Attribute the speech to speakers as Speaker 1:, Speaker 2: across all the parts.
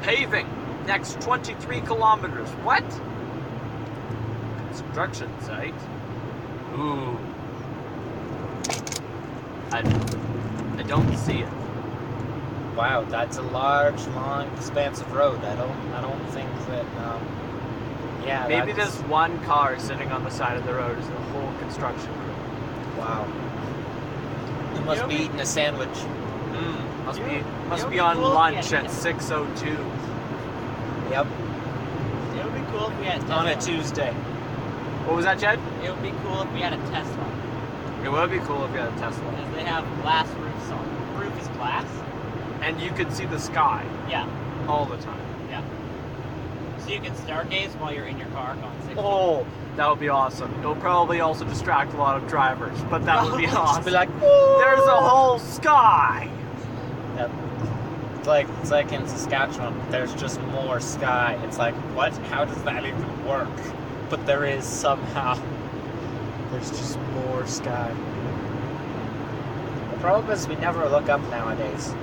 Speaker 1: Paving. Next 23 kilometers. What? Construction site. Ooh. I don't see it.
Speaker 2: Wow, that's a large, long, expansive road. I don't think that. Yeah.
Speaker 1: Maybe there's one car sitting on the side of the road as the whole construction crew.
Speaker 2: Wow. You must be eating a sandwich.
Speaker 1: Must be on lunch at 6:02.
Speaker 2: Yep.
Speaker 3: It would be cool if we had a Tesla.
Speaker 2: On a Tuesday.
Speaker 1: What was that, Jed?
Speaker 3: It would be cool if we had a Tesla.
Speaker 1: It would be cool if you had a Tesla.
Speaker 3: Because they have glass roofs on. The roof is glass.
Speaker 1: And you could see the sky
Speaker 3: Yeah.
Speaker 1: all the time.
Speaker 3: Yeah. So you can stargaze while you're in your car going 60.
Speaker 1: Oh, that would be awesome. It'll probably also distract a lot of drivers, but that would be awesome.
Speaker 2: Be like,
Speaker 1: there's a whole sky.
Speaker 2: Yep. It's like in Saskatchewan, there's just more sky. It's like, what? How does that even work? But there is somehow. There's just more sky. The problem is we never look up nowadays.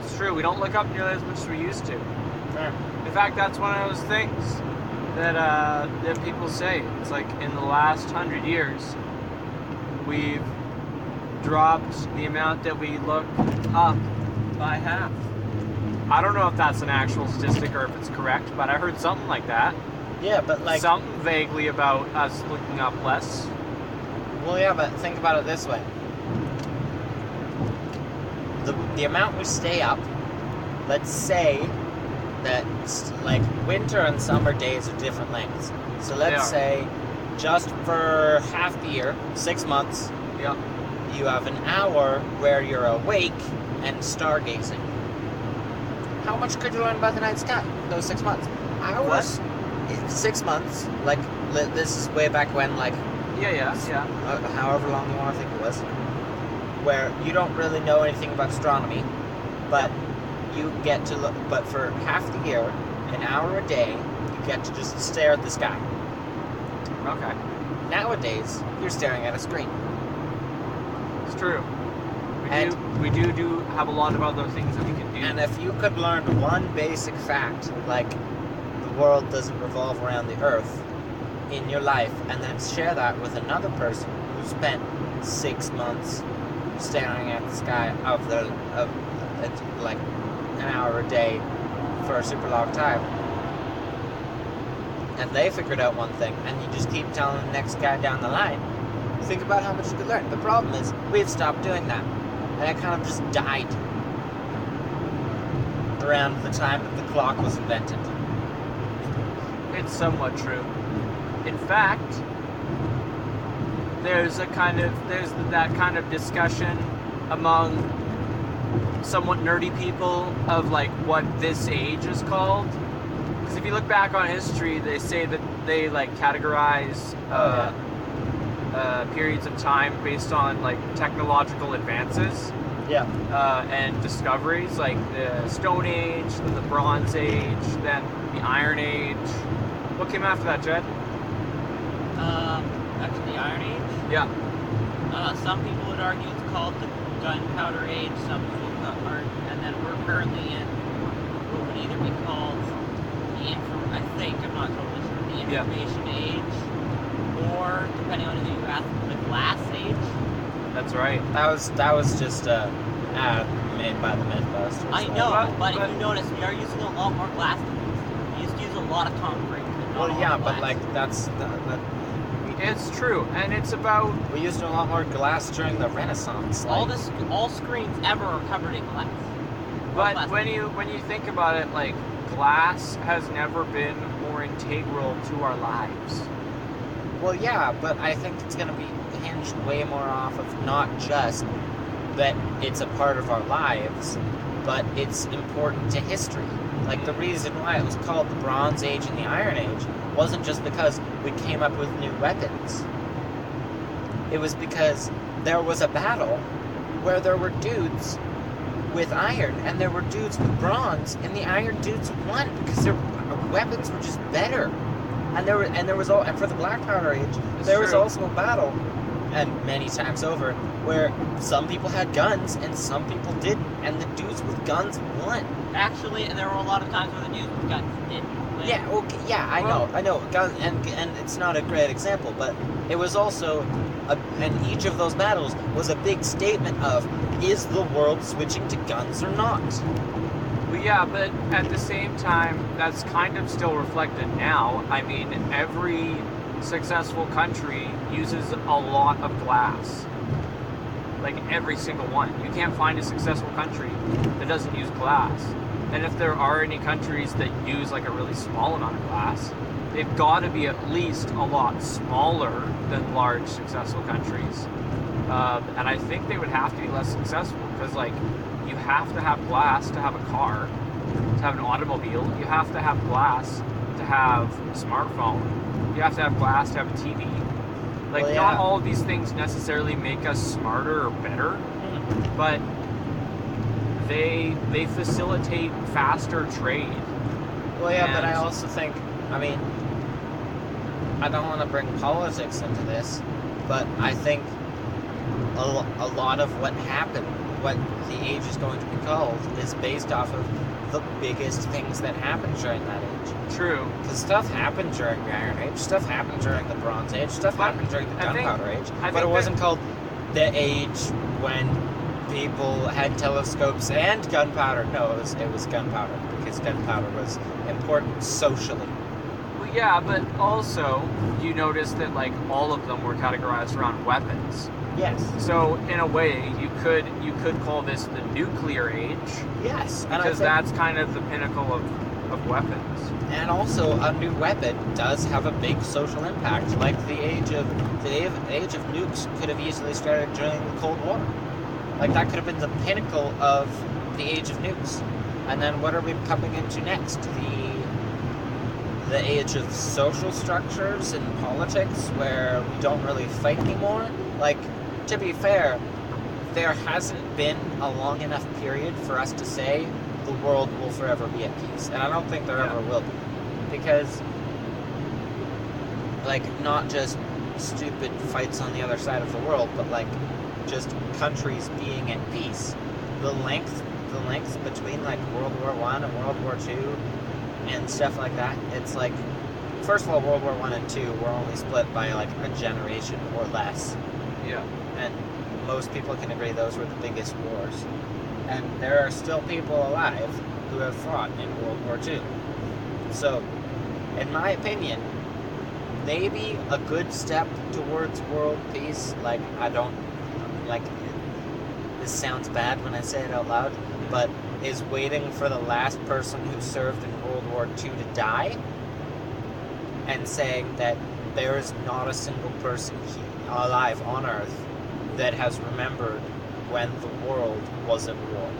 Speaker 1: It's true, we don't look up nearly as much as we used to.
Speaker 2: Yeah.
Speaker 1: In fact, that's one of those things that people say. It's like in the last 100 years, we've dropped the amount that we look up by half. I don't know if that's an actual statistic or if it's correct, but I heard something like that.
Speaker 2: Yeah, but like...
Speaker 1: Something vaguely about us looking up less.
Speaker 2: Well, yeah, but think about it this way. The amount we stay up, let's say that like winter and summer days are different lengths. So let's say just for half the year, 6 months,
Speaker 1: yeah,
Speaker 2: you have an hour where you're awake and stargazing. How much could you learn about the night sky those 6 months? Hours.
Speaker 1: What?
Speaker 2: 6 months. Like, this is way back when, like...
Speaker 1: Yeah.
Speaker 2: However long you want to think it was. Where you don't really know anything about astronomy, but you get to look... But for half the year, an hour a day, you get to just stare at the sky.
Speaker 1: Okay.
Speaker 2: Nowadays, you're staring at a screen.
Speaker 1: It's true. We do have a lot of other things that we can do.
Speaker 2: And if you could learn one basic fact, like the world doesn't revolve around the Earth, in your life, and then share that with another person who spent 6 months staring at the sky of like an hour a day for a super long time, and they figured out one thing, and you just keep telling the next guy down the line, think about how much you could learn. The problem is, we've stopped doing that. And it kind of just died around the time that the clock was invented.
Speaker 1: It's somewhat true. In fact, there's that kind of discussion among somewhat nerdy people of like what this age is called. Because if you look back on history, they say that they like categorize periods of time based on like technological advances.
Speaker 2: Yeah.
Speaker 1: And discoveries like the Stone Age, then the Bronze Age, then the Iron Age. What came after that, Jed?
Speaker 3: After the Iron Age?
Speaker 1: Yeah.
Speaker 3: Some people would argue it's called the Gunpowder Age, some people aren't, and then we're currently in what would either be called I'm not totally sure, the Information Age, or, depending on who you ask, the Glass Age.
Speaker 1: That's right.
Speaker 2: That was just a ad made by the Mythbusters.
Speaker 3: I know, but if you notice, we are using a lot more glass than we used to. We used to use a lot of concrete.
Speaker 2: Well, yeah, but like that's
Speaker 1: it's true, and it's about
Speaker 2: we used a lot more glass during the Renaissance. Like,
Speaker 3: all screens ever are covered in glass.
Speaker 1: But when you think about it, like glass has never been more integral to our lives.
Speaker 2: Well, yeah, but I think it's going to be hinged way more off of not just that it's a part of our lives, but it's important to history. Like, the reason why it was called the Bronze Age and the Iron Age wasn't just because we came up with new weapons. It was because there was a battle where there were dudes with iron and there were dudes with bronze, and the iron dudes won because their weapons were just better. And for the Black Powder Age, there was also a battle and many times over, where some people had guns and some people didn't, and the dudes with guns won.
Speaker 3: Actually, there were a lot of times where the dudes with guns didn't win.
Speaker 2: Yeah, okay, yeah, I know. Gun, and it's not a great example, but it was also, and each of those battles was a big statement of, is the world switching to guns or not?
Speaker 1: Well, yeah, but at the same time, that's kind of still reflected now. I mean, every successful country uses a lot of glass. Like every single one. You can't find a successful country that doesn't use glass. And if there are any countries that use like a really small amount of glass, they've got to be at least a lot smaller than large successful countries. And I think they would have to be less successful because like you have to have glass to have a car, to have an automobile. You have to have glass to have a smartphone. You have to have glass to have a TV. Like,
Speaker 2: Well, yeah.
Speaker 1: not all of these things necessarily make us smarter or better, but they facilitate faster trade.
Speaker 2: Well, yeah, but I
Speaker 1: And-
Speaker 2: also think, I mean, I don't want to bring politics into this, but I think a lot of what happened, what the age is going to be called, is based off of the biggest things that happened during that age.
Speaker 1: True.
Speaker 2: Because stuff happened during the Iron Age, stuff happened during the Bronze Age, stuff
Speaker 1: But
Speaker 2: happened during the
Speaker 1: I think-
Speaker 2: Gunpowder Age,
Speaker 1: I
Speaker 2: but it
Speaker 1: think
Speaker 2: wasn't called the age when people had telescopes and gunpowder. No, it was gunpowder, because gunpowder was important socially.
Speaker 1: Well, yeah, but also you notice that like all of them were categorized around weapons.
Speaker 2: Yes.
Speaker 1: So in a way, you could call this the nuclear age
Speaker 2: Yes. And I
Speaker 1: because
Speaker 2: think,
Speaker 1: that's kind of the pinnacle of weapons.
Speaker 2: and also a new weapon does have a big social impact. Like the age of nukes could have easily started during the Cold War. Like that could have been the pinnacle of the age of nukes. And then what are we coming into next? The age of social structures and politics where we don't really fight anymore. Like, to be fair, there hasn't been a long enough period for us to say the world will forever be at peace. And I don't think there
Speaker 1: Yeah.
Speaker 2: ever will be. Because, like, not just stupid fights on the other side of the world, but, like, just countries being at peace. The length between, like, World War I and World War II and stuff like that, it's like, first of all, World War I and II were only split by, like, a generation or less.
Speaker 1: Yeah.
Speaker 2: And most people can agree those were the biggest wars. And there are still people alive who have fought in World War II. So, in my opinion, maybe a good step towards world peace, like, this sounds bad when I say it out loud, but is waiting for the last person who served in World War II to die and saying that there is not a single person alive on Earth that has remembered when the world was at war.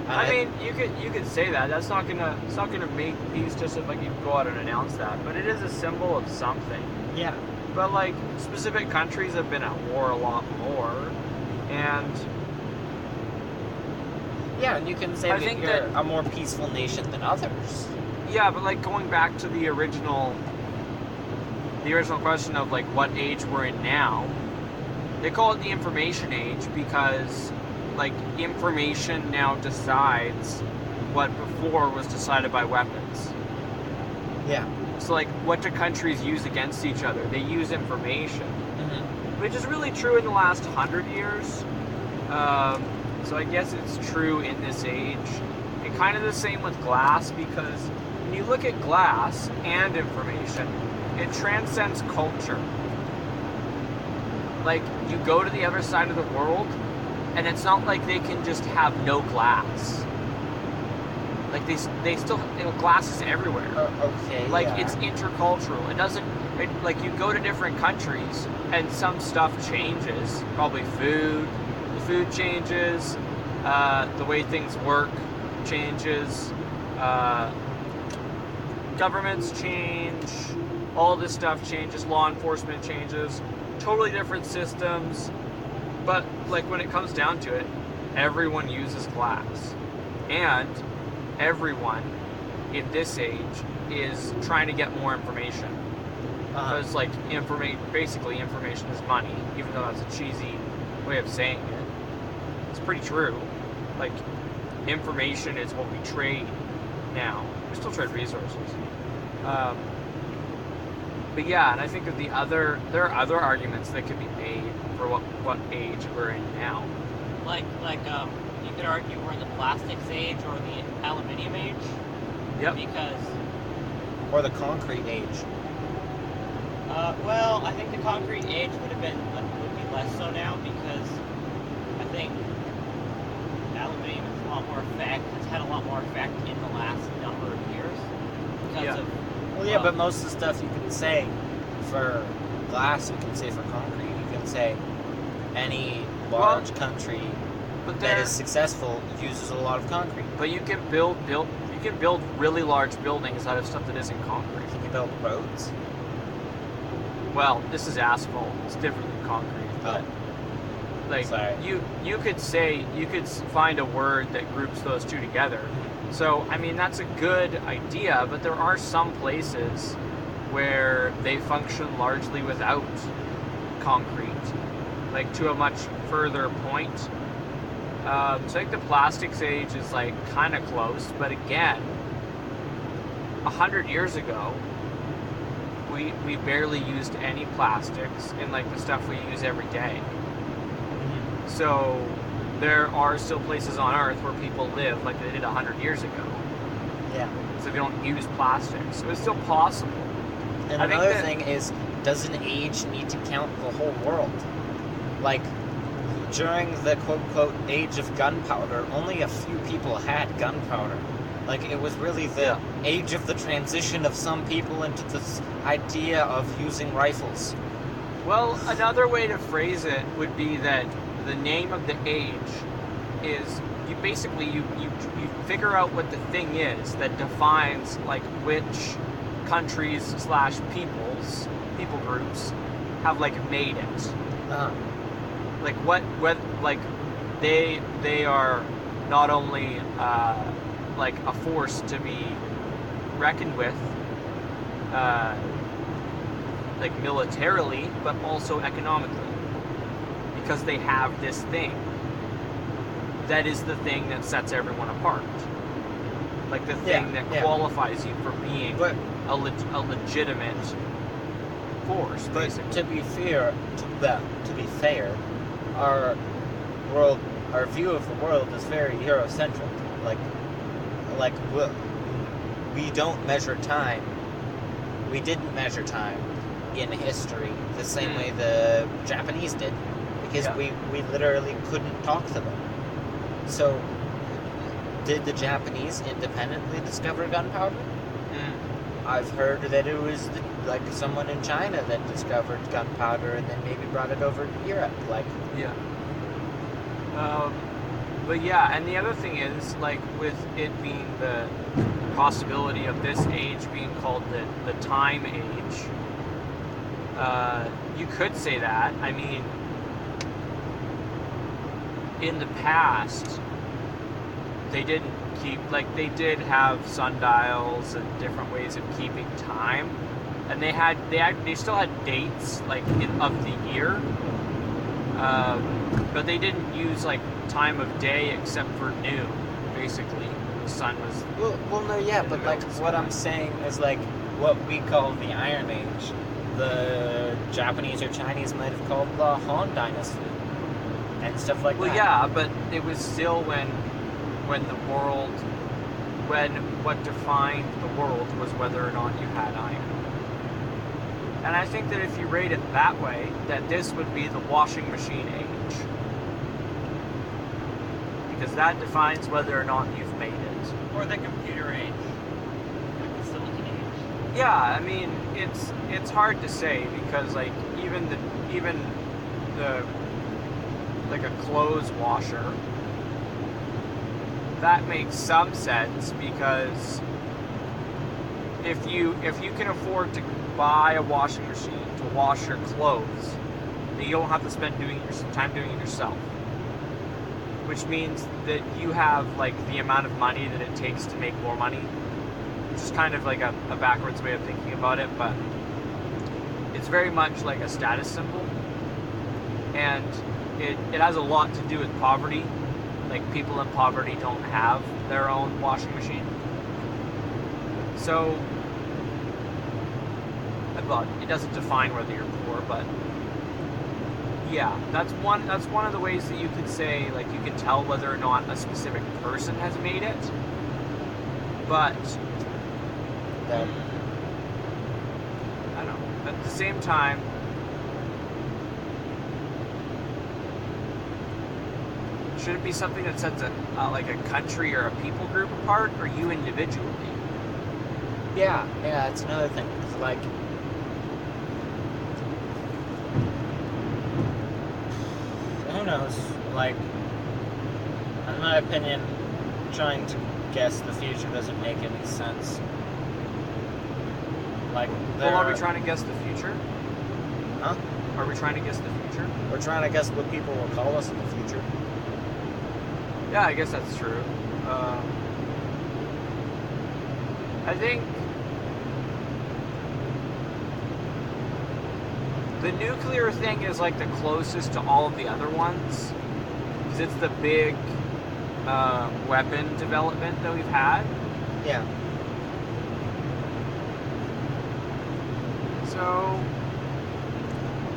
Speaker 2: And
Speaker 1: I mean, you could say that. It's not gonna make peace just if like you go out and announce that. But it is a symbol of something.
Speaker 2: yeah,
Speaker 1: But like specific countries have been at war a lot more, and
Speaker 2: yeah, and you can say
Speaker 1: I
Speaker 2: that
Speaker 1: think
Speaker 2: you're
Speaker 1: that-
Speaker 2: a more peaceful nation than others.
Speaker 1: yeah, but like going back to the original question of like what age we're in now, they call it the information age because like information now decides what before was decided by weapons.
Speaker 2: Yeah.
Speaker 1: So like what do countries use against each other? They use information,
Speaker 2: Mm-hmm.
Speaker 1: which is really true in the last 100 years. So I guess it's true in this age. And kind of the same with glass because when you look at glass and information, it transcends culture. Like you go to the other side of the world and it's not like they can just have no glass. Like they still, glass is everywhere.
Speaker 2: Okay.
Speaker 1: Like
Speaker 2: yeah.
Speaker 1: it's intercultural. It doesn't like you go to different countries and some stuff changes. Probably food. The food changes. The way things work changes. Governments change. All this stuff changes. Law enforcement changes. Totally different systems. But like when it comes down to it, everyone uses glass, and everyone in this age is trying to get more information. Because like basically information is money, even though that's a cheesy way of saying it. It's pretty true. Like information is what we trade now. We still trade resources. But yeah, and I think that there are other arguments that could be made for what age we're in now.
Speaker 3: Like you could argue we're in the plastics age or the aluminium age.
Speaker 1: Yep.
Speaker 3: Because
Speaker 2: Or the concrete age.
Speaker 3: well, I think the concrete age would be less so now because I think aluminium has a lot more effect. It's had a lot more effect in the last number of years because of.
Speaker 2: Well, yeah, but most of the stuff you can say for glass, you can say for concrete, you can say any large country that is successful uses a lot of concrete.
Speaker 1: But you can build really large buildings out of stuff that isn't concrete.
Speaker 2: Can you build roads?
Speaker 1: Well, this is asphalt. It's different than concrete. But like
Speaker 2: Sorry.
Speaker 1: you could find a word that groups those two together. So I mean that's a good idea, but there are some places where they function largely without concrete, like to a much further point. So I think the plastics age is like kind of close, but again, 100 years ago, we barely used any plastics in like the stuff we use every day. So there are still places on Earth where people live like they did 100 years ago.
Speaker 2: Yeah.
Speaker 1: So they don't use plastics. So it's still possible.
Speaker 2: And another thing is, does an age need to count the whole world? Like, during the quote-unquote age of gunpowder, only a few people had gunpowder. Like, it was really the age of the transition of some people into this idea of using rifles.
Speaker 1: Well, another way to phrase it would be that the name of the age is you figure out what the thing is that defines like which countries / people groups have like made it. Like what like they are not only like a force to be reckoned with like militarily, but also economically, because they have this thing that is the thing that sets everyone apart, like the thing that qualifies you for being a legitimate force.
Speaker 2: But
Speaker 1: basically.
Speaker 2: to be fair, our view of the world is very Eurocentric. Like we don't measure time. We didn't measure time in history the same way the Japanese did, because we literally couldn't talk to them. So, did the Japanese independently discover gunpowder? I've heard that it was like someone in China that discovered gunpowder and then maybe brought it over to Europe.
Speaker 1: But yeah, and the other thing is, like, with it being the possibility of this age being called the time age, you could say that. I mean, in the past, they didn't they did have sundials and different ways of keeping time, and they still had dates of the year, but they didn't use like time of day except for noon. Basically, the sun was.
Speaker 2: But like what I'm saying is like what we call the Iron Age, the Japanese or Chinese might have called the Han Dynasty and stuff like that.
Speaker 1: Well, yeah, but it was still when what defined the world was whether or not you had iron. And I think that if you rate it that way, that this would be the washing machine age. Because that defines whether or not you've made it.
Speaker 3: Or the computer age. Like the silicon age.
Speaker 1: Yeah, I mean, it's hard to say because like even the like a clothes washer, that makes some sense because if you can afford to buy a washing machine to wash your clothes, then you don't have to spend time doing it yourself. Which means that you have like the amount of money that it takes to make more money. Which is kind of like a backwards way of thinking about it, but it's very much like a status symbol, and it has a lot to do with poverty. Like, people in poverty don't have their own washing machine. So, well, it doesn't define whether you're poor, but yeah, that's one of the ways that you could say, like, you can tell whether or not a specific person has made it. But I don't know. At the same time, should it be something that sets like a country or a people group apart, or you individually?
Speaker 2: Yeah, it's another thing. It's like, who knows? Like, in my opinion, trying to guess the future doesn't make any sense. Like,
Speaker 1: Well, are we trying to guess the future?
Speaker 2: Huh?
Speaker 1: Are we trying to guess the future?
Speaker 2: We're trying to guess what people will call us in the future.
Speaker 1: Yeah, I guess that's true. I think the nuclear thing is like the closest to all of the other ones, because it's the big weapon development that we've had.
Speaker 2: Yeah.
Speaker 1: So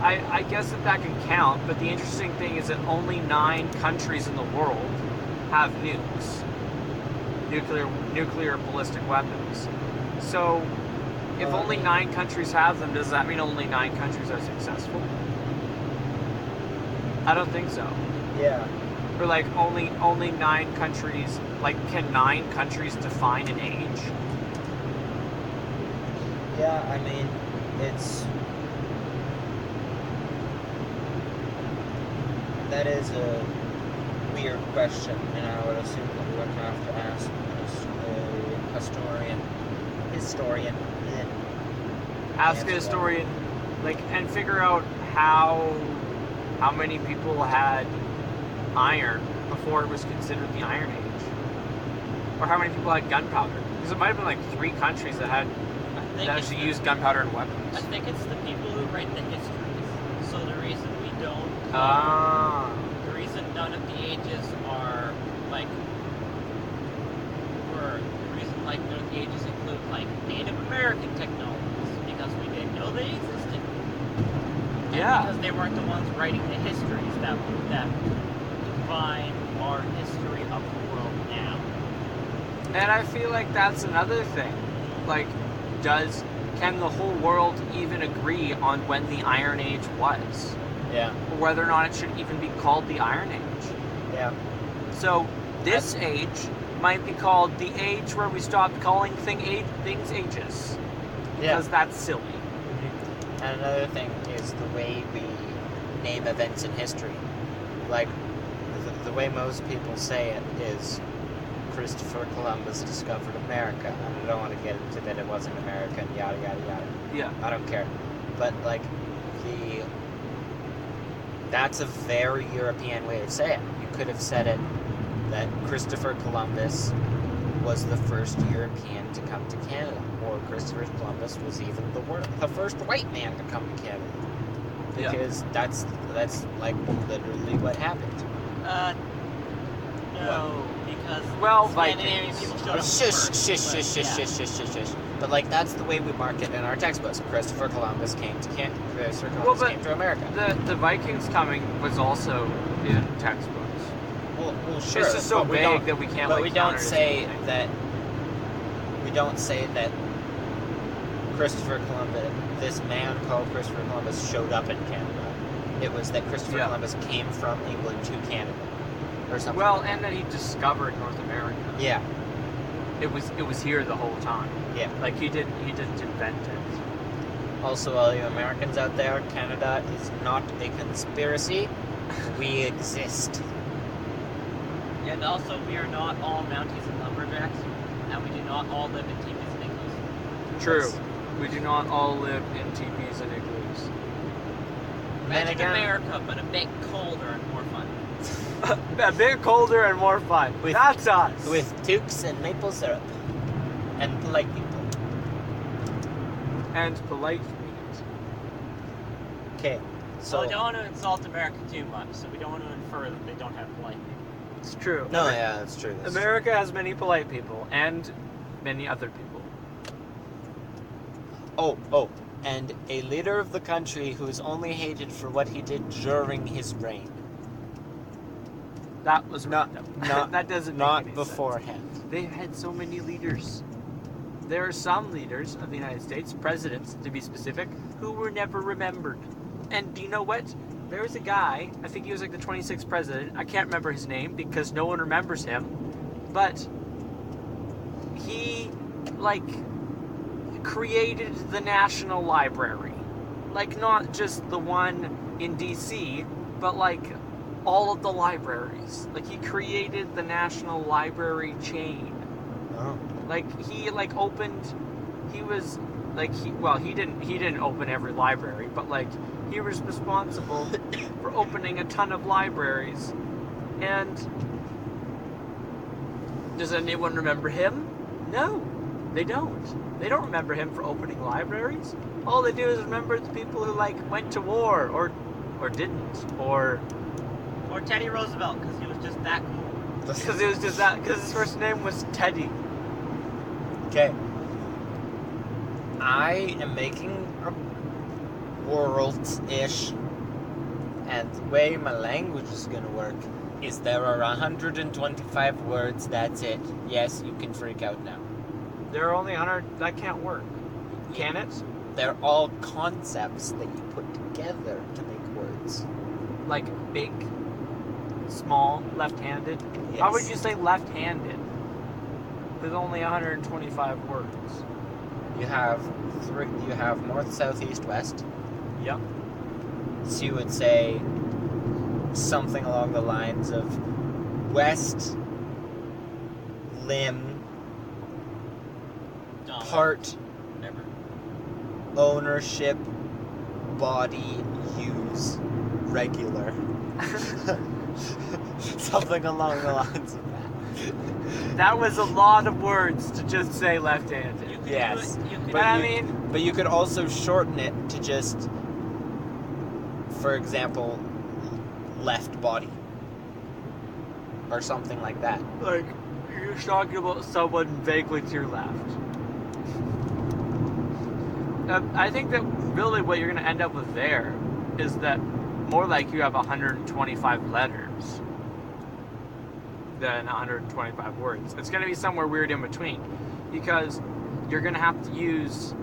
Speaker 1: I guess that can count, but the interesting thing is that only 9 countries in the world have nukes, nuclear ballistic weapons. So if only 9 countries have them, does that mean only 9 countries are successful? I don't think so.
Speaker 2: Yeah.
Speaker 1: Or like only 9 countries, like, can 9 countries define an age?
Speaker 2: Yeah, I mean, that is a weird question, and I would assume that we would have to ask a historian.
Speaker 1: Ask a historian, like, and figure out how many people had iron before it was considered the Iron Age, or how many people had gunpowder. Because it might have been like 3 countries that had that actually used gunpowder in weapons.
Speaker 3: I think it's the people who write the histories. So the reason we don't, the reason none of the ages are like, or the reason like none of the ages include like Native American technologies, because we didn't know they existed. And
Speaker 1: Yeah.
Speaker 3: because they weren't the ones writing the histories that define our history of the world now.
Speaker 1: And I feel like that's another thing. Like, can the whole world even agree on when the Iron Age was?
Speaker 2: Yeah.
Speaker 1: Or whether or not it should even be called the Iron Age?
Speaker 2: Yeah.
Speaker 1: So, this age might be called the age where we stopped calling things ages. Because that's silly.
Speaker 2: Mm-hmm. And another thing is the way we name events in history. Like, the way most people say it is Christopher Columbus discovered America. And I don't want to get into that it wasn't America and yada yada yada.
Speaker 1: Yeah.
Speaker 2: I don't care. But like that's a very European way to say it. You could have said it that Christopher Columbus was the first European to come to Canada, or Christopher Columbus was even the first white man to come to Canada. Because that's like literally what happened.
Speaker 3: No, because
Speaker 1: Vikings.
Speaker 3: people showed up
Speaker 2: Shush. But like that's the way we mark it in our textbooks. Christopher Columbus came to Canada. Christopher Columbus came to America.
Speaker 1: The Vikings coming was also in textbooks.
Speaker 2: Well, sure.
Speaker 1: It's just so vague that we can't.
Speaker 2: But
Speaker 1: like,
Speaker 2: we don't
Speaker 1: counter it as
Speaker 2: say
Speaker 1: anything.
Speaker 2: that. We don't say that Christopher Columbus, this man called Christopher Columbus, showed up in Canada. It was that Christopher Columbus came from England to Canada, or something.
Speaker 1: Well, and that he discovered North America.
Speaker 2: Yeah.
Speaker 1: It was here the whole time.
Speaker 2: Yeah.
Speaker 1: Like he didn't invent it.
Speaker 2: Also, all you Americans out there, Canada is not a conspiracy. We exist.
Speaker 3: And also, we are not all Mounties and Lumberjacks, and we do not all live in teepees and igloos.
Speaker 1: True.
Speaker 2: Yes.
Speaker 1: We do not all live in teepees and igloos.
Speaker 3: Imagine
Speaker 2: again-
Speaker 3: America, but a bit colder and more fun.
Speaker 1: A bit colder and more fun. That's us.
Speaker 2: With toques and maple syrup. And polite people.
Speaker 1: And polite meat.
Speaker 2: Okay,
Speaker 3: So
Speaker 2: so
Speaker 3: we don't want to insult America too much, so we don't want to infer that they don't have polite people.
Speaker 1: It's true.
Speaker 2: no, yeah, that's true. That's
Speaker 1: America has many polite people and many other people.
Speaker 2: true. Oh, and a leader of the country who is only hated for what he did during his reign,
Speaker 1: That was
Speaker 2: not
Speaker 1: random.
Speaker 2: not
Speaker 1: that doesn't make
Speaker 2: not
Speaker 1: any
Speaker 2: beforehand.
Speaker 1: sense. They've had so many leaders. There are some leaders of the United States, presidents to be specific, who were never remembered. And do you know what? There was a guy, I think he was like the 26th president. I can't remember his name because no one remembers him. But he, like, created the National Library. Like, not just the one in D.C., but like all of the libraries. Like, he created the National Library chain.
Speaker 2: Oh.
Speaker 1: Like, he didn't open every library, but like he was responsible for opening a ton of libraries. And does anyone remember him? No, they don't. They don't remember him for opening libraries. All they do is remember the people who like went to war or didn't, or
Speaker 3: Teddy Roosevelt, because he was just that cool.
Speaker 1: because it was just that because his first name was Teddy.
Speaker 2: Okay. I am making a world-ish, and the way my language is going to work is there are 125 words, that's it. Yes, you can freak out now.
Speaker 1: There are only 100. That can't work. Can it?
Speaker 2: They're all concepts that you put together to make words.
Speaker 1: Like big, small, left-handed? How would you say left-handed? There's only 125 words.
Speaker 2: You have you have north, south, east, west.
Speaker 1: Yep.
Speaker 2: So you would say something along the lines of west, limb, part,
Speaker 3: Never.
Speaker 2: ownership, body, use, regular. Something along the lines of that.
Speaker 1: That was a lot of words to just say left-handed.
Speaker 3: You could
Speaker 2: Yes.
Speaker 3: do it. You could
Speaker 1: But I
Speaker 2: you-
Speaker 1: mean,
Speaker 2: But you could also shorten it to just, for example, left body. Or something like that.
Speaker 1: like, you're talking about someone vaguely to your left. I think that really what you're going to end up with there is that more like you have 125 letters than 125 words. It's going to be somewhere weird in between because you're going to have to use.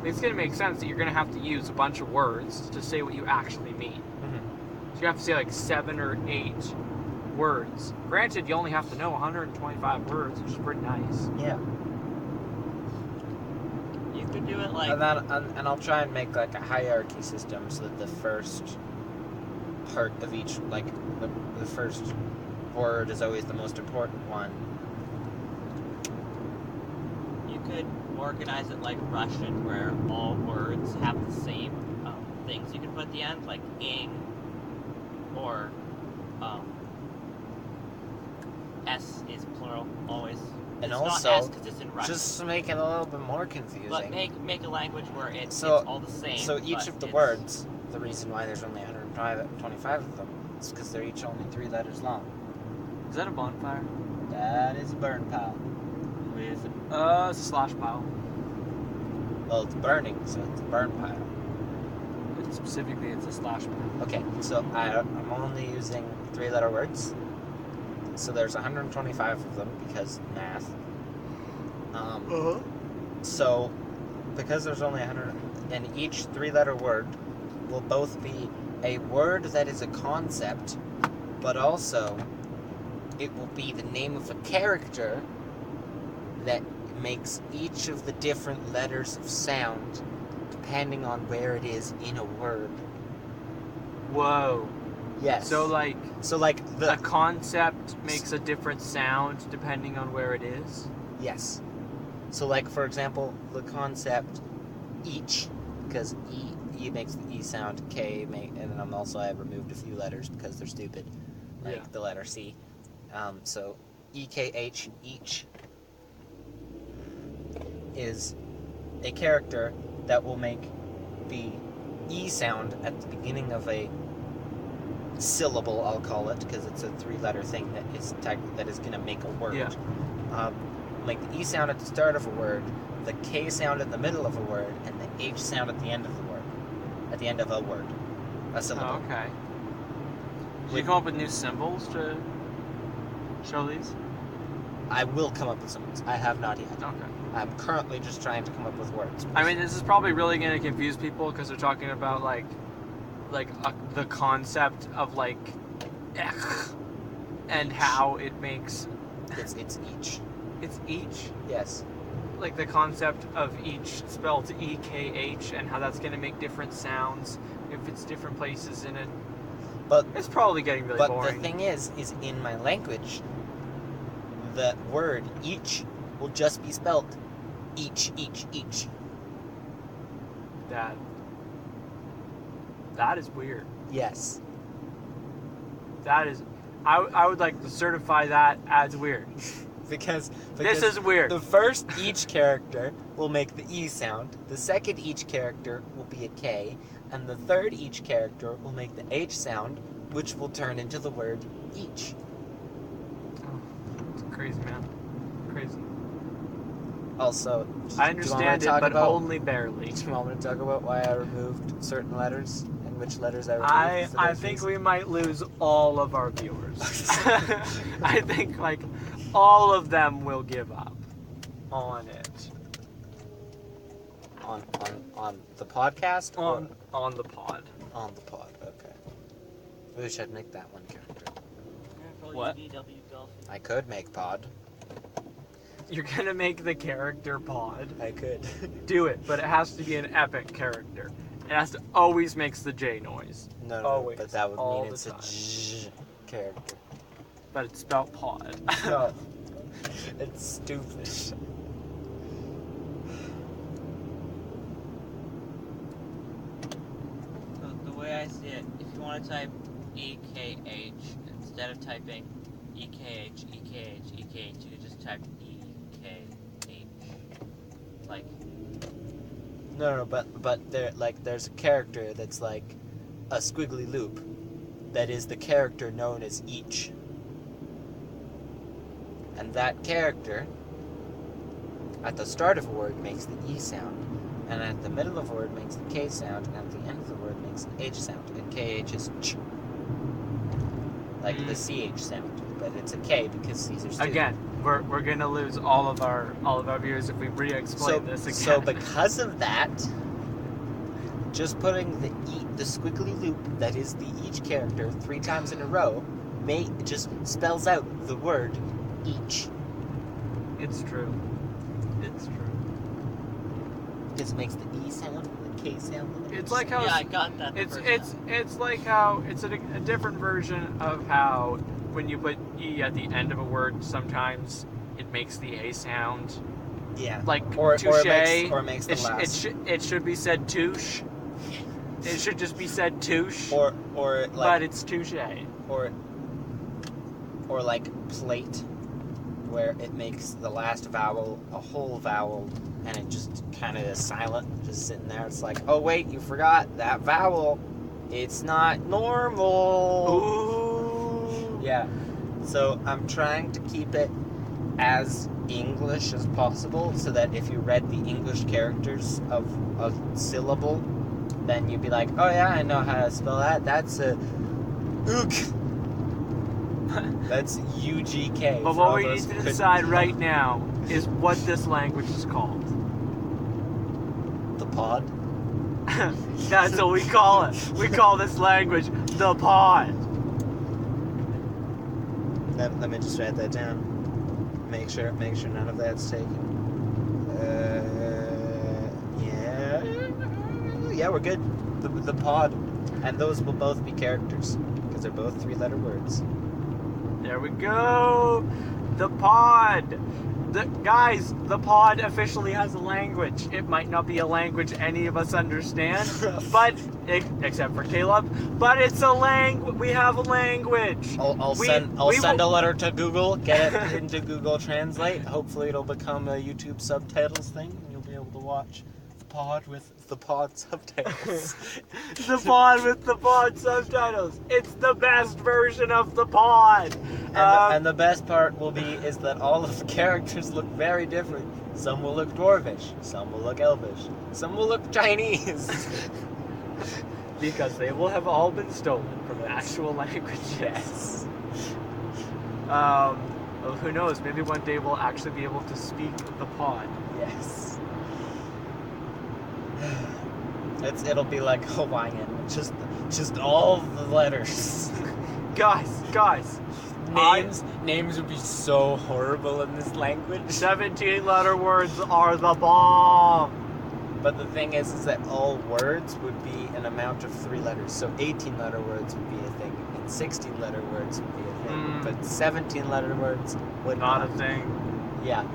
Speaker 1: It's going to make sense that you're going to have to use a bunch of words to say what you actually mean. So you have to say like 7 or 8 words. Granted, you only have to know 125 words, which is pretty nice.
Speaker 2: Yeah.
Speaker 3: You could do it like
Speaker 2: And I'll try and make like a hierarchy system so that the first part of each, like the first word is always the most important one.
Speaker 3: you could organize it like Russian, where all words have the same things you can put at the end, like ing or s is plural always.
Speaker 2: And
Speaker 3: it's
Speaker 2: also,
Speaker 3: not s because it's in Russian.
Speaker 2: Just to make it a little bit more confusing.
Speaker 3: But make a language where it's
Speaker 2: So-
Speaker 3: all the same.
Speaker 2: So each
Speaker 3: but
Speaker 2: of the
Speaker 3: it's-
Speaker 2: words, the reason why there's only 125 of them is because they're each only 3 letters long.
Speaker 1: Is that a bonfire?
Speaker 2: That is a burn pile.
Speaker 1: It's a slash pile.
Speaker 2: Well, it's burning, so it's a burn pile.
Speaker 1: Specifically, it's a slash pile.
Speaker 2: Okay, so I'm only using 3-letter words. So there's 125 of them because math. So because there's only 100, and each 3-letter word will both be a word that is a concept, but also it will be the name of a character that makes each of the different letters of sound depending on where it is in a word.
Speaker 1: Whoa.
Speaker 2: Yes.
Speaker 1: So like
Speaker 2: the
Speaker 1: a concept makes a different sound depending on where it is.
Speaker 2: yes. So like for example, the concept each, because E makes the E sound, and then I removed a few letters because they're stupid, like the letter C. So EKH, each, is a character that will make the E sound at the beginning of a syllable, I'll call it, because it's a 3-letter thing that is going to make a word.
Speaker 1: Yeah.
Speaker 2: Make the E sound at the start of a word, the K sound at the middle of a word, and the H sound at the end of the word. At the end of a word. A syllable.
Speaker 1: Oh, okay. Did you come up with new symbols to show these?
Speaker 2: I will come up with some words. I have not yet.
Speaker 1: Okay.
Speaker 2: I'm currently just trying to come up with words.
Speaker 1: I mean, this is probably really going to confuse people because they're talking about the concept of like and how it makes
Speaker 2: It's each.
Speaker 1: it's each,
Speaker 2: Yes.
Speaker 1: like the concept of each spelled EKH and how that's going to make different sounds if it's different places in it.
Speaker 2: But
Speaker 1: It's probably getting really boring.
Speaker 2: the thing is in my language, the word each will just be spelled each.
Speaker 1: That is weird.
Speaker 2: Yes.
Speaker 1: That is, I would like to certify that as weird.
Speaker 2: Because
Speaker 1: This is weird.
Speaker 2: The first each character will make the E sound, the second each character will be a K, and the third each character will make the H sound, which will turn into the word each.
Speaker 1: Oh, it's crazy, man. Crazy.
Speaker 2: Also,
Speaker 1: I understand it, but only barely.
Speaker 2: Do you want me to talk about why I removed certain letters and which letters I removed? for
Speaker 1: I
Speaker 2: those
Speaker 1: think
Speaker 2: reasons?
Speaker 1: we might lose all of our viewers. I think like all of them will give up on it.
Speaker 2: on the podcast or
Speaker 1: On the pod.
Speaker 2: on the pod. Okay. We should make that one character.
Speaker 1: What?
Speaker 2: I could make pod.
Speaker 1: You're gonna make the character pod.
Speaker 2: I could.
Speaker 1: Do it, but it has to be an epic character. It has to always makes the J noise.
Speaker 2: No,
Speaker 1: Always,
Speaker 2: but that would
Speaker 1: all
Speaker 2: mean
Speaker 1: the
Speaker 2: it's a
Speaker 1: time.
Speaker 2: J character.
Speaker 1: But it's spelled pod.
Speaker 2: No. It's stupid.
Speaker 3: So the way I see it, if you want to type EKH, instead of typing EKH, EKH, EKH, you could just type EKH. Like,
Speaker 2: No, but there's a character that's like a squiggly loop that is the character known as each. And that character at the start of a word makes the E sound, and at the middle of a word makes the K sound, and at the end of the word makes the H sound. And KH is ch. Like the CH sound. But it's a K because these are students.
Speaker 1: Again, we're gonna lose all of our viewers if we re-explain this again.
Speaker 2: So because of that, just putting the squiggly loop that is the each character 3 times in a row just spells out the word each.
Speaker 1: It's true. It's true.
Speaker 2: Just makes the E sound, the K sound. And the
Speaker 1: It's
Speaker 2: H
Speaker 1: like how
Speaker 3: yeah, I got that. the
Speaker 1: it's
Speaker 3: first
Speaker 1: it's
Speaker 3: time.
Speaker 1: it's like how it's a different version of how when you put E at the end of a word, sometimes it makes the A sound.
Speaker 2: yeah.
Speaker 1: Like
Speaker 2: Or
Speaker 1: touche.
Speaker 2: it makes the last.
Speaker 1: It should be said touche. It should just be said touche.
Speaker 2: Or
Speaker 1: but
Speaker 2: like
Speaker 1: it's touche.
Speaker 2: or like plate, where it makes the last vowel a whole vowel, and it just kind of is silent, just sitting there. It's like, oh wait, you forgot that vowel. It's not normal.
Speaker 1: Ooh.
Speaker 2: Yeah. So I'm trying to keep it as English as possible, so that if you read the English characters of a syllable, then you'd be like, oh yeah, I know how to spell that. That's a ook. That's UGK.
Speaker 1: But what we need to decide right now is what this language is called.
Speaker 2: The pod.
Speaker 1: That's what we call it. We call this language the pod.
Speaker 2: Let me just write that down. Make sure none of that's taken. Yeah, we're good. The pod, and those will both be characters because they're both 3-letter words.
Speaker 1: There we go. The pod. The pod officially has a language. It might not be a language any of us understand, but except for Caleb. But it's a language. We have a language.
Speaker 2: I'll send a letter to Google. Get it into Google Translate. Hopefully, it'll become a YouTube subtitles thing, and you'll be able to watch the pod with with the pod subtitles.
Speaker 1: The pod with the pod subtitles. It's the best version of the pod.
Speaker 2: And the best part is that all of the characters look very different. Some will look dwarvish, some will look elvish, some will look Chinese.
Speaker 1: Because they will have all been stolen from actual languages.
Speaker 2: Yes.
Speaker 1: Well, who knows? Maybe one day we'll actually be able to speak the pod.
Speaker 2: Yes. It'll be like Hawaiian, just all the letters.
Speaker 1: Guys.
Speaker 2: Names would be so horrible in this language.
Speaker 1: 17-letter words are the bomb.
Speaker 2: But the thing is that all words would be an amount of 3 letters. So 18-letter words would be a thing, and 16-letter words would be a thing. But 17-letter words would
Speaker 1: Not a thing.
Speaker 2: Yeah.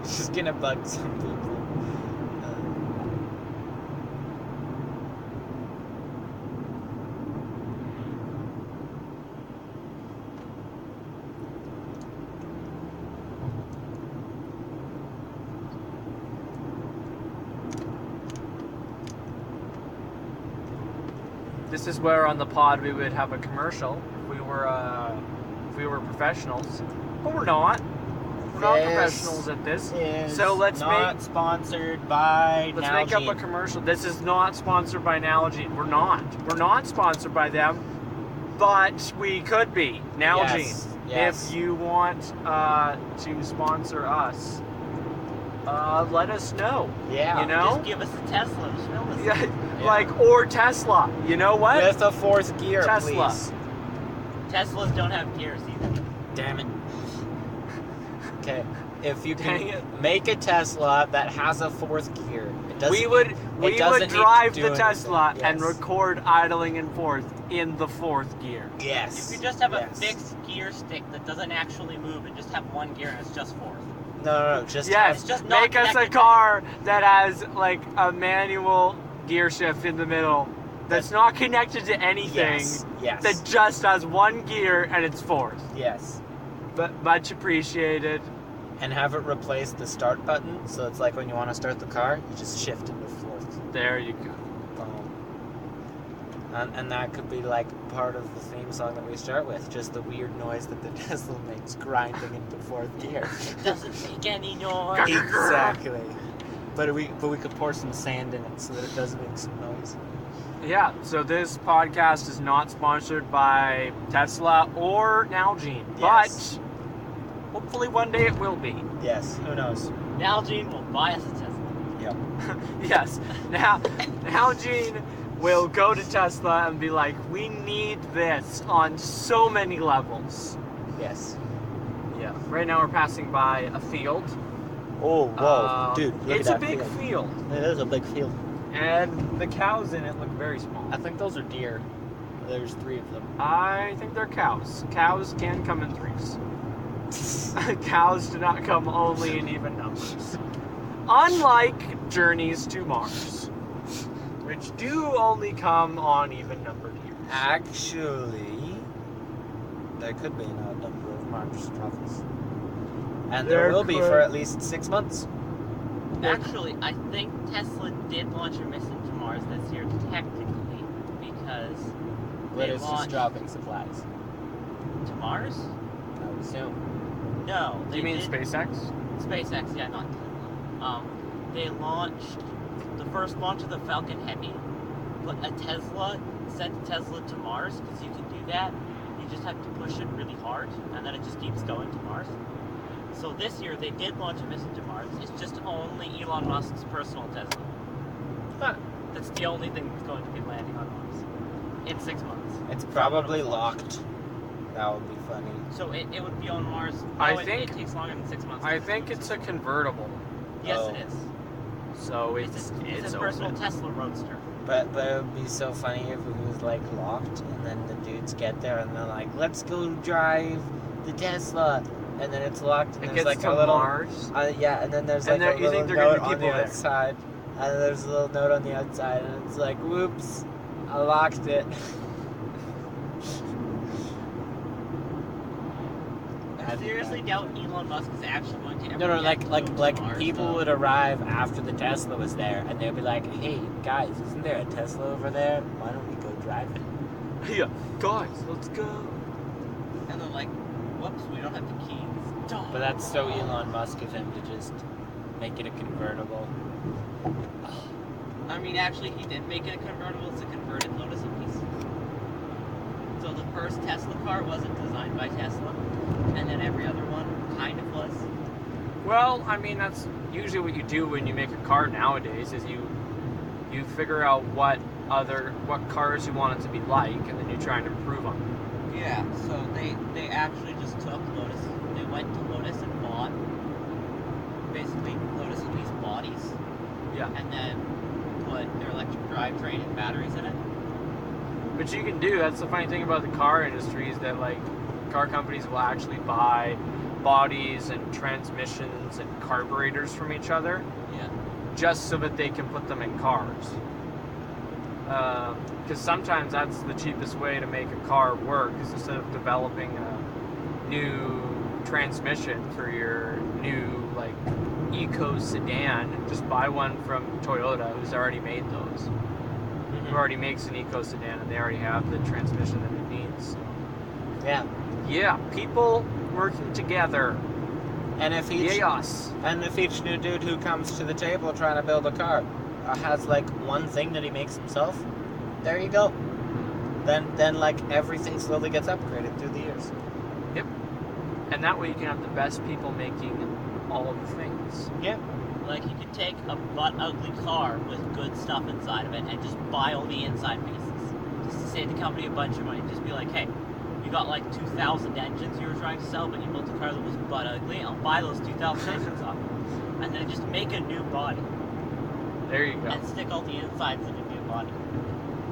Speaker 2: It's just gonna bug some people.
Speaker 1: This is where on the pod we would have a commercial if we were professionals, but we're not. We're not professionals at this. So let's
Speaker 2: not sponsored by
Speaker 1: make up a commercial. This is not sponsored by Nalgene. We're not. We're not sponsored by them, but we could be. Nalgene.
Speaker 2: Yes.
Speaker 1: If you want to sponsor us, let us know.
Speaker 2: Yeah.
Speaker 1: You know?
Speaker 3: Just give us a Tesla. Show us.
Speaker 1: Yeah, like, or Tesla. You know what?
Speaker 2: With a 4th gear,
Speaker 1: Tesla.
Speaker 2: please.
Speaker 3: Teslas don't have gears either.
Speaker 2: Damn it. Okay. If you
Speaker 1: Dang
Speaker 2: can
Speaker 1: it.
Speaker 2: make a Tesla that has a 4th gear,
Speaker 1: We would
Speaker 2: doesn't need to
Speaker 1: drive
Speaker 2: do
Speaker 1: the
Speaker 2: anything.
Speaker 1: Tesla and
Speaker 2: Yes.
Speaker 1: record idling in 4th in the 4th gear.
Speaker 2: Yes.
Speaker 3: You could just have a
Speaker 2: Yes.
Speaker 3: fixed gear stick that doesn't actually move and just have 1 gear and it's just 4th.
Speaker 2: No, just
Speaker 1: Yes,
Speaker 3: It's just not
Speaker 1: make us a
Speaker 3: connected.
Speaker 1: car that has like a manual gear shift in the middle that's not connected to anything.
Speaker 2: Yes.
Speaker 1: That just has 1 gear and it's 4th.
Speaker 2: Yes.
Speaker 1: But much appreciated.
Speaker 2: And have it replace the start button, so it's like when you want to start the car, you just shift into 4th.
Speaker 1: There you go.
Speaker 2: And that could be like part of the theme song that we start with, just the weird noise that the Tesla makes grinding into 4th gear.
Speaker 3: It doesn't make any noise.
Speaker 2: Exactly. But we could pour some sand in it so that it does make some noise.
Speaker 1: Yeah, so this podcast is not sponsored by Tesla or Nalgene,
Speaker 2: Yes.
Speaker 1: but hopefully one day it will be.
Speaker 2: Yes, who knows?
Speaker 3: Nalgene will buy us a Tesla.
Speaker 2: Yep.
Speaker 1: Yes. Now Nalgene will go to Tesla and be like, we need this on so many levels.
Speaker 2: Yes.
Speaker 1: Yeah. Right now we're passing by a field.
Speaker 2: Oh, whoa. Dude, look
Speaker 1: It's
Speaker 2: at
Speaker 1: a
Speaker 2: that
Speaker 1: big
Speaker 2: field.
Speaker 1: field.
Speaker 2: It is a big field.
Speaker 1: And the cows in it look very small.
Speaker 2: I think those are deer. There's 3 of them.
Speaker 1: I think they're cows. Cows can come in 3s. Cows do not come only in even numbers. Unlike journeys to Mars, which do only come on even numbered years.
Speaker 2: Actually, there could be an odd number of Mars travels. And
Speaker 1: There
Speaker 2: there will be
Speaker 1: could.
Speaker 2: for at least 6 months.
Speaker 3: Actually, I think Tesla did launch a mission to Mars this year, technically, because
Speaker 2: But
Speaker 3: they
Speaker 2: it's just
Speaker 3: launched
Speaker 2: dropping supplies.
Speaker 3: to Mars.
Speaker 2: I would assume.
Speaker 3: No,
Speaker 1: Do
Speaker 3: they
Speaker 1: you mean
Speaker 3: did,
Speaker 1: SpaceX?
Speaker 3: SpaceX? Yeah, not Tesla. They launched the first launch of the Falcon Heavy, but a Tesla sent a Tesla to Mars because you can do that. You just have to push it really hard, and then it just keeps going to Mars. So this year they did launch a mission to Mars. It's just only Elon Musk's personal Tesla.
Speaker 2: Huh.
Speaker 3: That's the only thing that's going to be landing on Mars in 6 months.
Speaker 2: It's probably locked. That would be funny.
Speaker 3: So it would be on Mars.
Speaker 1: I
Speaker 3: No,
Speaker 1: think-
Speaker 3: it takes longer than 6 months.
Speaker 1: I think it's a convertible.
Speaker 3: Yes,
Speaker 2: Oh.
Speaker 3: it is.
Speaker 1: So
Speaker 3: It's
Speaker 1: it's
Speaker 3: a personal
Speaker 1: open.
Speaker 3: Tesla Roadster.
Speaker 2: But it would be so funny if it was like locked and then the dudes get there and they're like, let's go drive the Tesla. And then it's locked and
Speaker 1: It
Speaker 2: there's
Speaker 1: gets
Speaker 2: like
Speaker 1: to
Speaker 2: a little
Speaker 1: Mars.
Speaker 2: yeah, and then there's
Speaker 1: And
Speaker 2: like a
Speaker 1: you
Speaker 2: little
Speaker 1: think they're gonna
Speaker 2: note
Speaker 1: be
Speaker 2: on the
Speaker 1: people there.
Speaker 2: outside. And then there's a little note on the outside and it's like, whoops, I locked it.
Speaker 3: I seriously doubt Elon Musk is actually going to ever
Speaker 2: No,
Speaker 3: get to Mars,
Speaker 2: people
Speaker 3: though.
Speaker 2: would arrive after the Tesla was there, and they'd be like, "Hey, guys, isn't there a Tesla over there? Why don't we go drive it?"
Speaker 1: Yeah, guys, let's go.
Speaker 3: And then like, whoops, we don't have the keys. Duh.
Speaker 2: But that's so Elon Musk of him to just make it a convertible.
Speaker 3: I mean, actually, he did make it a convertible. It's a converted Lotus Elise. So the first Tesla car wasn't designed by Tesla, and then every other one kind of was.
Speaker 1: Well, I mean, that's usually what you do when you make a car nowadays. Is you figure out what cars you want it to be like, and then you try and improve on them.
Speaker 3: Yeah. So they actually just took Lotus. They went to Lotus and bought basically Lotus Elise bodies,
Speaker 1: Yeah.
Speaker 3: and then put their electric drivetrain and batteries in it.
Speaker 1: But you can do, that's the funny thing about the car industry, is that like car companies will actually buy bodies and transmissions and carburetors from each other
Speaker 3: Yeah.
Speaker 1: just so that they can put them in cars. Because sometimes that's the cheapest way to make a car work, is instead of developing a new transmission for your new like eco sedan, just buy one from Toyota who's already made those. Who already makes an eco sedan, and they already have the transmission that it needs. So.
Speaker 2: Yeah.
Speaker 1: Yeah, people working together.
Speaker 2: And if each new dude who comes to the table trying to build a car has like one thing that he makes himself, there you go. Then like everything slowly gets upgraded through the years.
Speaker 1: Yep. And that way you can have the best people making all of the things.
Speaker 2: Yeah.
Speaker 3: Like, you could take a butt-ugly car with good stuff inside of it and just buy all the inside pieces. Just to save the company a bunch of money. Just be like, hey, you got like 2,000 engines you were trying to sell, but you built a car that was butt-ugly. I'll buy those 2,000 engines off. And then just make a new body.
Speaker 1: There you go.
Speaker 3: And stick all the insides in a new body.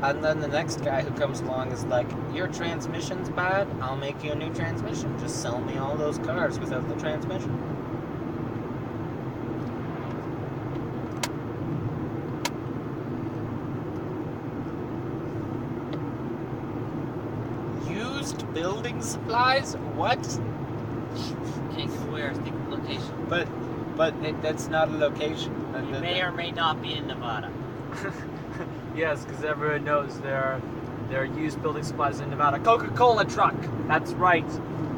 Speaker 2: And then the next guy who comes along is like, your transmission's bad, I'll make you a new transmission. Just sell me all those cars without the transmission. Used building supplies? What?
Speaker 3: Can't give away our secret location.
Speaker 2: But that's not a location.
Speaker 3: You may or may not be in Nevada.
Speaker 1: Yes, because everyone knows there are used building supplies in Nevada. Coca-Cola truck. That's right.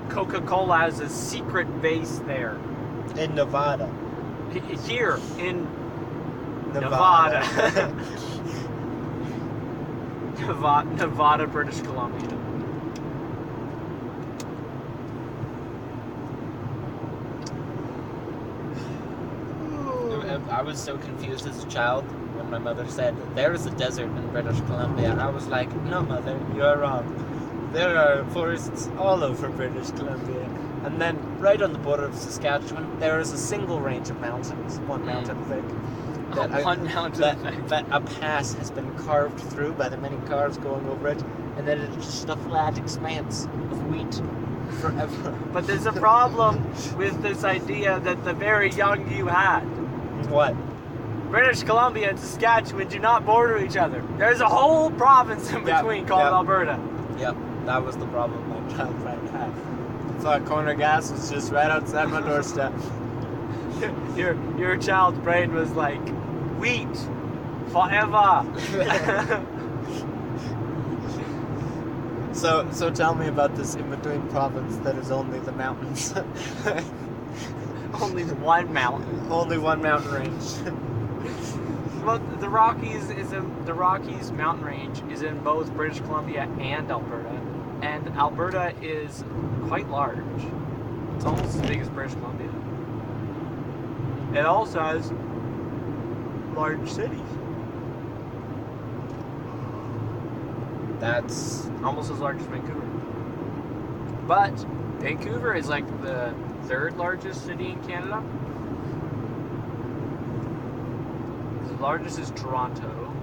Speaker 1: Coca-Cola has a secret base there.
Speaker 2: In Nevada.
Speaker 1: Here in Nevada. Nevada, British Columbia.
Speaker 2: I was so confused as a child when my mother said, there is a desert in British Columbia. I was like, no, mother, you're wrong. There are forests all over British Columbia. And then, right on the border of Saskatchewan, there is a single range of mountains, one mountain thick. That a pass has been carved through by the many cars going over it, and then it's just a flat expanse of wheat forever.
Speaker 1: But there's a problem with this idea that the very young you had.
Speaker 2: What?
Speaker 1: British Columbia and Saskatchewan do not border each other. There's a whole province in between called Alberta.
Speaker 2: Yep, that was the problem my child friend had. I thought Corner Gas was just right outside my doorstep.
Speaker 1: Your child's brain was like, wheat, forever.
Speaker 2: So tell me about this in-between province that is only the mountains.
Speaker 1: Only one mountain.
Speaker 2: Only one mountain range.
Speaker 1: Well, the Rockies mountain range is in both British Columbia and Alberta, and Alberta is quite large. It's almost as big as British Columbia. It also has large cities.
Speaker 2: That's
Speaker 1: almost as large as Vancouver. But Vancouver is like the third largest city in Canada. The largest is Toronto.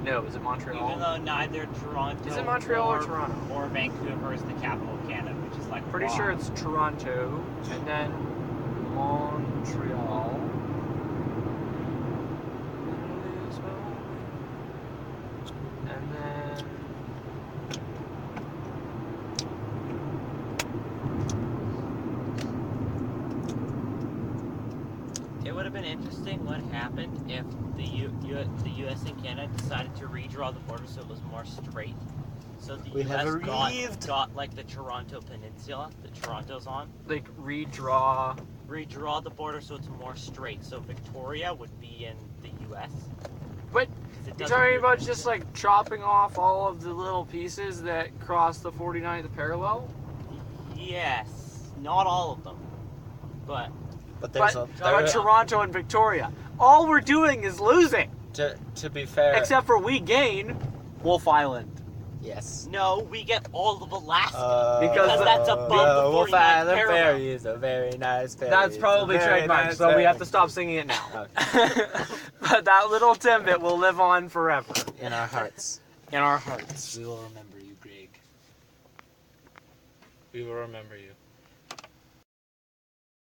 Speaker 1: No, is it Montreal?
Speaker 3: Even though neither Toronto
Speaker 1: Is it Montreal or Toronto?
Speaker 3: or Vancouver is the capital of Canada, which is like
Speaker 1: Pretty sure it's Toronto, and then Montreal. And then
Speaker 3: It would have been interesting what happened if the U.S. and Canada decided to redraw the border so it was more straight. So the
Speaker 2: We have
Speaker 3: U.S. got like the Toronto Peninsula that Toronto's on.
Speaker 1: Like redraw
Speaker 3: the border so it's more straight. So Victoria would be in the U.S.
Speaker 1: But you're talking about just like chopping off all of the little pieces that cross the 49th parallel?
Speaker 3: Yes, not all of them, but
Speaker 2: there's
Speaker 1: But
Speaker 2: there-
Speaker 1: Toronto and Victoria. All we're doing is losing.
Speaker 2: to be fair,
Speaker 1: Except for we gain Wolf Island.
Speaker 2: yes.
Speaker 3: no, we get all of Alaska.
Speaker 1: Because
Speaker 3: that's above the
Speaker 2: Wolf
Speaker 3: 49th
Speaker 2: Island
Speaker 3: parallel.
Speaker 2: Ferry is a very nice ferry.
Speaker 1: That's probably
Speaker 2: It's a very
Speaker 1: trademarked,
Speaker 2: nice
Speaker 1: so we
Speaker 2: ferry.
Speaker 1: have to stop singing it now.
Speaker 2: Okay.
Speaker 1: But that little Timbit will live on forever.
Speaker 2: In our hearts.
Speaker 1: In our hearts.
Speaker 2: We will remember you, Greg. We will remember you.